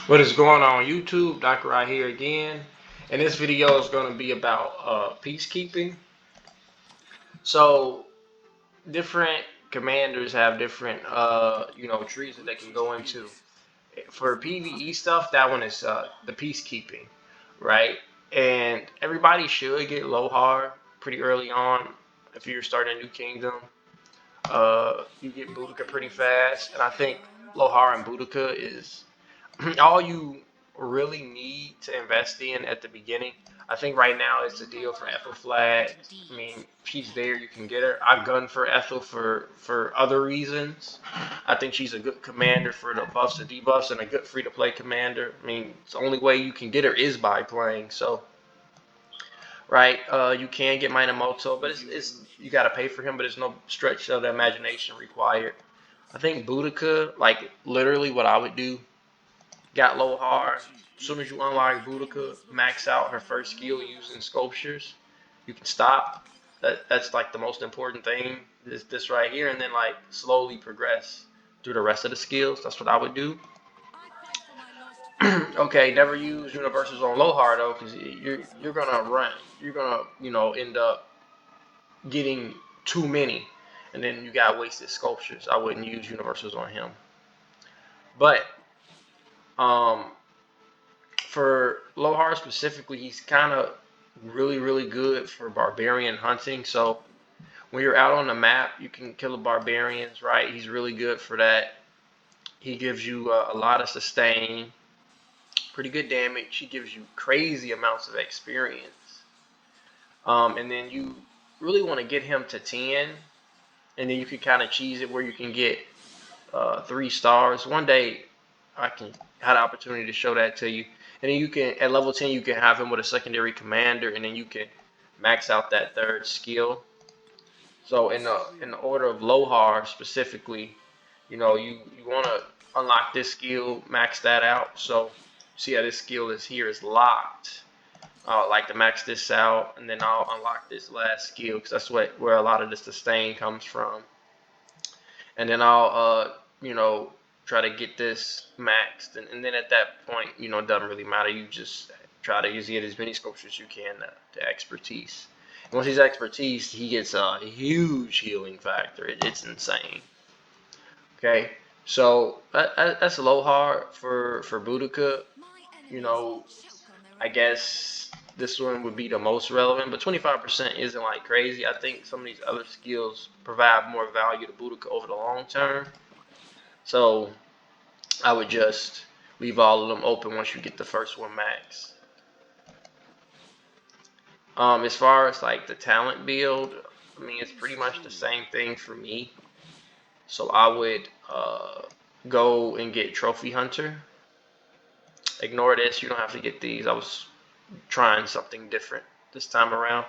What is going on YouTube? Dr. Right here again. And this video is going to be about peacekeeping. So different commanders have different trees that they can go into. For PvE stuff, that one is the peacekeeping, right? And everybody should get Lohar pretty early on if you're starting a new kingdom. You get Boudica pretty fast, and I think Lohar and Boudica is all you really need to invest in at the beginning. I think right now it's a deal for Ethel Flat. I mean, she's there, you can get her. I gun for Ethel for other reasons. I think she's a good commander for the buffs and debuffs and a good free to play commander. I mean, it's the only way you can get her is by playing. So, right, you can get Minamoto, but it's you got to pay for him, but there's no stretch of the imagination required. I think Boudica, like literally what I would do, got low hard. As soon as you unlock Boudica, max out her first skill using sculptures. You can stop. That's like the most important thing. This right here, and then like slowly progress through the rest of the skills. That's what I would do. Okay, never use universals on low hard though, because you're gonna run. You're gonna end up getting too many, and then you got wasted sculptures. I wouldn't use universals on him. But um, for Lohar specifically, he's kind of really good for barbarian hunting. So when you're out on the map, you can kill the barbarians, right? He's really good for that. He gives you a lot of sustain, pretty good damage. He gives you crazy amounts of experience. And then you really want to get him to 10, and then you can kind of cheese it where you can get 3 stars. One day I can have the opportunity to show that to you. And then you can at level 10 you can have him with a secondary commander, and then you can max out that third skill. So in the order of Lohar specifically, you want to unlock this skill, max that out. So see how this skill is here is locked. I like to max this out, and then I'll unlock this last skill because that's where a lot of the sustain comes from. And then I'll try to get this maxed, and then at that point, it doesn't really matter. You just try to use get as many sculptures as you can to expertise. And once he's expertise, he gets a huge healing factor. It's insane. Okay, so that's a low hard for Boudica. You know, I guess this one would be the most relevant, but 25% isn't like crazy. I think some of these other skills provide more value to Boudica over the long term. So I would just leave all of them open once you get the first one max. As far as like the talent build, I mean it's pretty much the same thing for me. So I would go and get Trophy Hunter. Ignore this, you don't have to get these. I was trying something different this time around.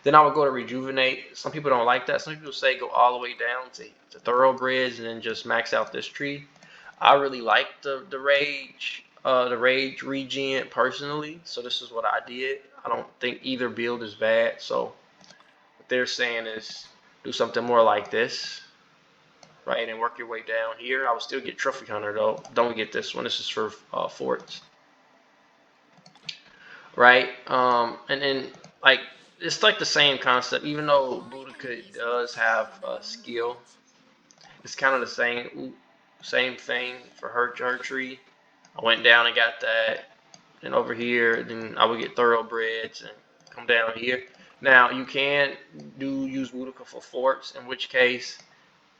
Then I would go to Rejuvenate. Some people don't like that. Some people say go all the way down to Thoroughbreds and then just max out this tree. I really like the rage regen personally, so this is what I did. I don't think either build is bad. So what they're saying is do something more like this, right, and work your way down here. I would still get Trophy Hunter though. Don't get this one. This is for forts, right? And then like it's like the same concept. Even though Boudica does have a skill, it's kind of the same thing for her tree. I went down and got that, and over here, then I would get Thoroughbreds and come down here. Now you can use Boudica for forts, in which case,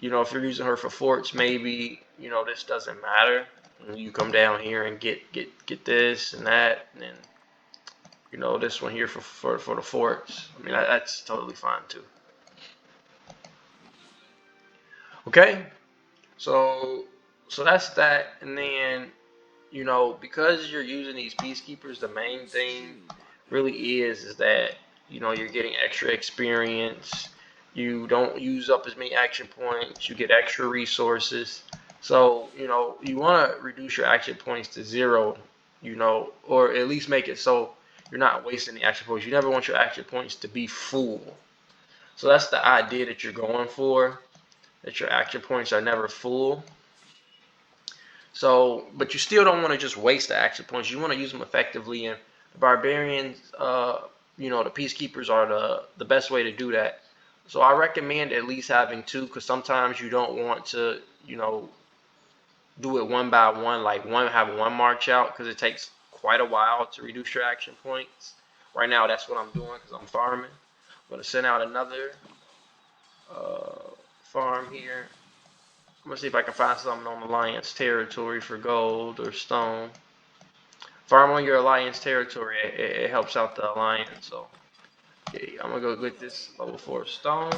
if you're using her for forts, maybe this doesn't matter. And you come down here and get this and that, and then this one here for the forts. I mean that's totally fine too. Okay, so that's that, and then because you're using these peacekeepers, the main thing really is that you're getting extra experience. You don't use up as many action points. You get extra resources. So you want to reduce your action points to 0. Or at least make it so you're not wasting the action points. You never want your action points to be full. So that's the idea that you're going for. That your action points are never full. So, but you still don't want to just waste the action points. You want to use them effectively, and the barbarians, the peacekeepers are the best way to do that. So I recommend at least having two, because sometimes you don't want to, do it one by one, like have one march out, because it takes quite a while to reduce your action points. Right now, that's what I'm doing because I'm farming. I'm gonna send out another farm here. I'm gonna see if I can find something on Alliance territory for gold or stone. Farm on your Alliance territory. It helps out the Alliance. So okay, I'm gonna go get this level 4 stone.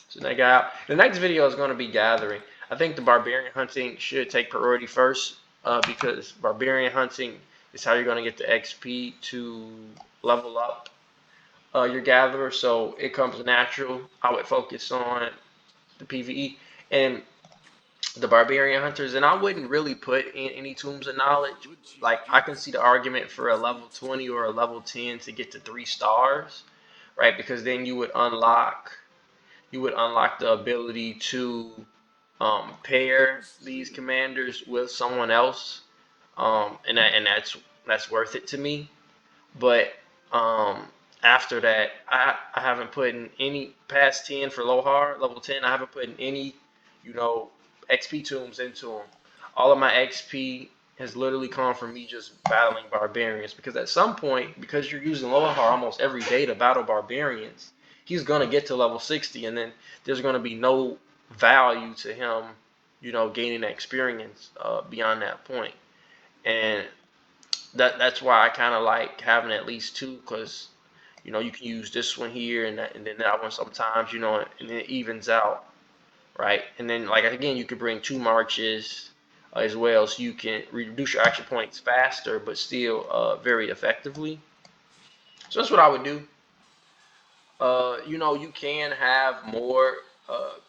So that guy out. The next video is gonna be gathering. I think the barbarian hunting should take priority first, because barbarian hunting is how you're gonna get the XP to level up your gatherer. So it comes natural. I would focus on the PvE and the barbarian hunters, and I wouldn't really put in any tombs of knowledge. Like, I can see the argument for a level 20 or a level 10 to get to 3 stars, right? Because then you would unlock the ability to pair these commanders with someone else, and that's worth it to me. But after that, I haven't put in any past 10 for Lohar, level 10. I haven't put in any, XP tombs into them. All of my XP has literally come from me just battling barbarians. Because at some point, because you're using Lohar almost every day to battle barbarians, he's going to get to level 60, and then there's going to be no value to him, gaining experience beyond that point. And that's why I kind of like having at least two, because you can use this one here and then that one sometimes, and then it evens out, right? And then, like, again, you could bring 2 marches as well, so you can reduce your action points faster, but still very effectively. So that's what I would do. You can have more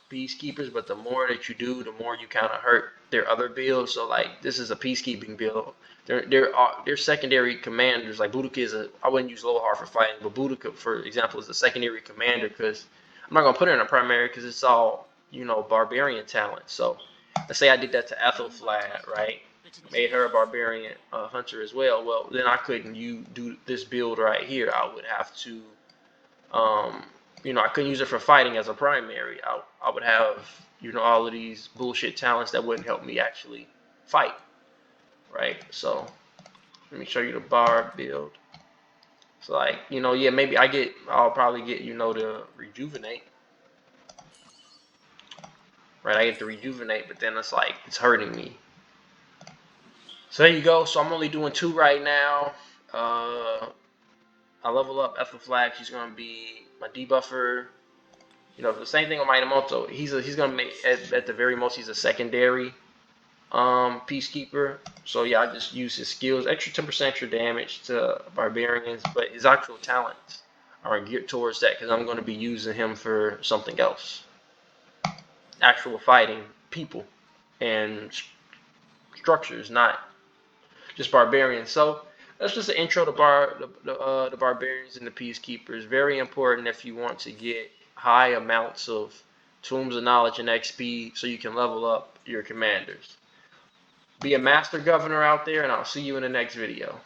peacekeepers, but the more that you do, the more you kind of hurt their other builds. So, like, this is a peacekeeping build. They're secondary commanders. Like, Boudica I wouldn't use Lohar for fighting, but Boudica, for example, is a secondary commander, because I'm not gonna put her in a primary because it's all barbarian talent. So let's say I did that to Ethelflad, right? Made her a barbarian hunter as well. Well, then I couldn't do this build right here. I would have to I couldn't use it for fighting as a primary. I would have, all of these bullshit talents that wouldn't help me actually fight, right? So let me show you the barb build. So, like, yeah, maybe I'll probably get, to rejuvenate, right? I get to rejuvenate, but then it's like, it's hurting me. So there you go. So I'm only doing 2 right now. I level up Ethelflag. She's gonna be my debuffer. The same thing with Minamoto. He's gonna make at the very most he's a secondary peacekeeper. So yeah, I just use his skills, extra 10% extra damage to barbarians, but his actual talents are geared towards that because I'm going to be using him for something else, actual fighting people and structures, not just barbarians. So that's just an intro to the barbarians and the peacekeepers. Very important if you want to get high amounts of tombs of knowledge and XP so you can level up your commanders. Be a master governor out there, and I'll see you in the next video.